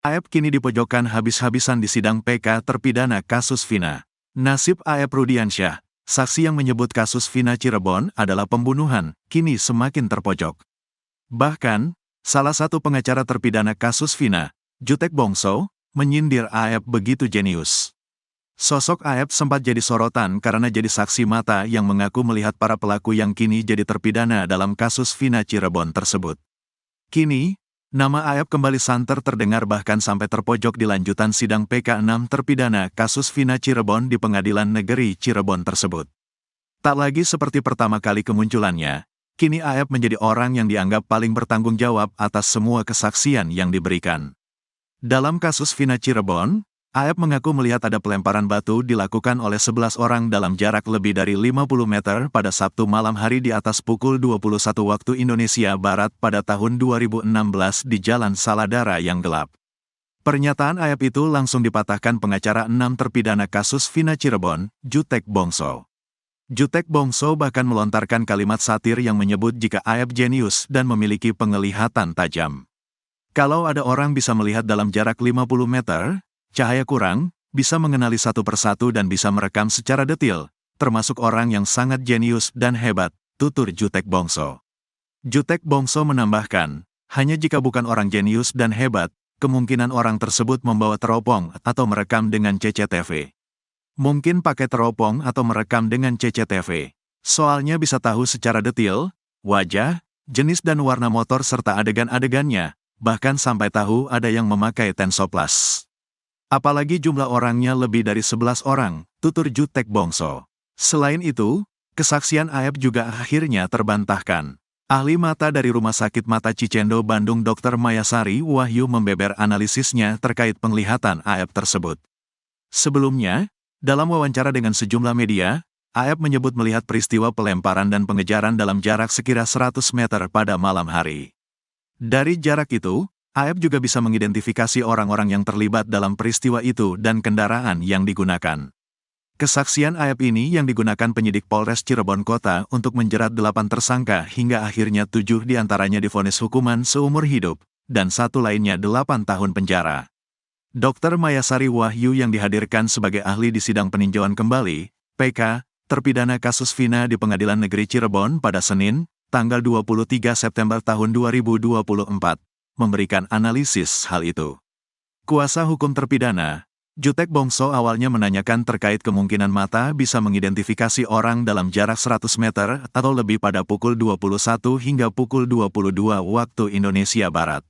Aep kini dipojokkan habis-habisan di sidang PK terpidana kasus Vina. Nasib Aep Rudiansyah, saksi yang menyebut kasus Vina Cirebon adalah pembunuhan, kini semakin terpojok. Bahkan, salah satu pengacara terpidana kasus Vina, Jutek Bongso, menyindir Aep begitu jenius. Sosok Aep sempat jadi sorotan karena jadi saksi mata yang mengaku melihat para pelaku yang kini jadi terpidana dalam kasus Vina Cirebon tersebut. Kini, nama Aep kembali santer terdengar bahkan sampai terpojok di lanjutan sidang PK6 terpidana kasus Vina Cirebon di Pengadilan Negeri Cirebon tersebut. Tak lagi seperti pertama kali kemunculannya, kini Aep menjadi orang yang dianggap paling bertanggung jawab atas semua kesaksian yang diberikan. Dalam kasus Vina Cirebon, Aep mengaku melihat ada pelemparan batu dilakukan oleh 11 orang dalam jarak lebih dari 50 meter pada Sabtu malam hari di atas pukul 21 waktu Indonesia Barat pada tahun 2016 di Jalan Saladara yang gelap. Pernyataan Aep itu langsung dipatahkan pengacara 6 terpidana kasus Vina Cirebon, Jutek Bongso. Jutek Bongso bahkan melontarkan kalimat satir yang menyebut jika Aep jenius dan memiliki penglihatan tajam. Kalau ada orang bisa melihat dalam jarak 50 meter, cahaya kurang, bisa mengenali satu persatu dan bisa merekam secara detil, termasuk orang yang sangat jenius dan hebat, tutur Jutek Bongso. Jutek Bongso menambahkan, hanya jika bukan orang jenius dan hebat, kemungkinan orang tersebut membawa teropong atau merekam dengan CCTV. Mungkin pakai teropong atau merekam dengan CCTV. Soalnya bisa tahu secara detil, wajah, jenis dan warna motor serta adegan-adegannya, bahkan sampai tahu ada yang memakai Tensoplas. Apalagi jumlah orangnya lebih dari 11 orang, tutur Jutek Bongso. Selain itu, kesaksian Aep juga akhirnya terbantahkan. Ahli mata dari Rumah Sakit Mata Cicendo Bandung Dr. Mayasari Wahyu membeber analisisnya terkait penglihatan Aep tersebut. Sebelumnya, dalam wawancara dengan sejumlah media, Aep menyebut melihat peristiwa pelemparan dan pengejaran dalam jarak sekira 100 meter pada malam hari. Dari jarak itu, Aep juga bisa mengidentifikasi orang-orang yang terlibat dalam peristiwa itu dan kendaraan yang digunakan. Kesaksian Aep ini yang digunakan penyidik Polres Cirebon Kota untuk menjerat 8 tersangka hingga akhirnya 7 diantaranya divonis hukuman seumur hidup, dan 1 lainnya 8 tahun penjara. Dr. Mayasari Wahyu yang dihadirkan sebagai ahli di sidang peninjauan kembali, PK, terpidana kasus Vina di Pengadilan Negeri Cirebon pada Senin, tanggal 23 September tahun 2024. Memberikan analisis hal itu. Kuasa hukum terpidana, Jutek Bongso awalnya menanyakan terkait kemungkinan mata bisa mengidentifikasi orang dalam jarak 100 meter atau lebih pada pukul 21 hingga pukul 22 waktu Indonesia Barat.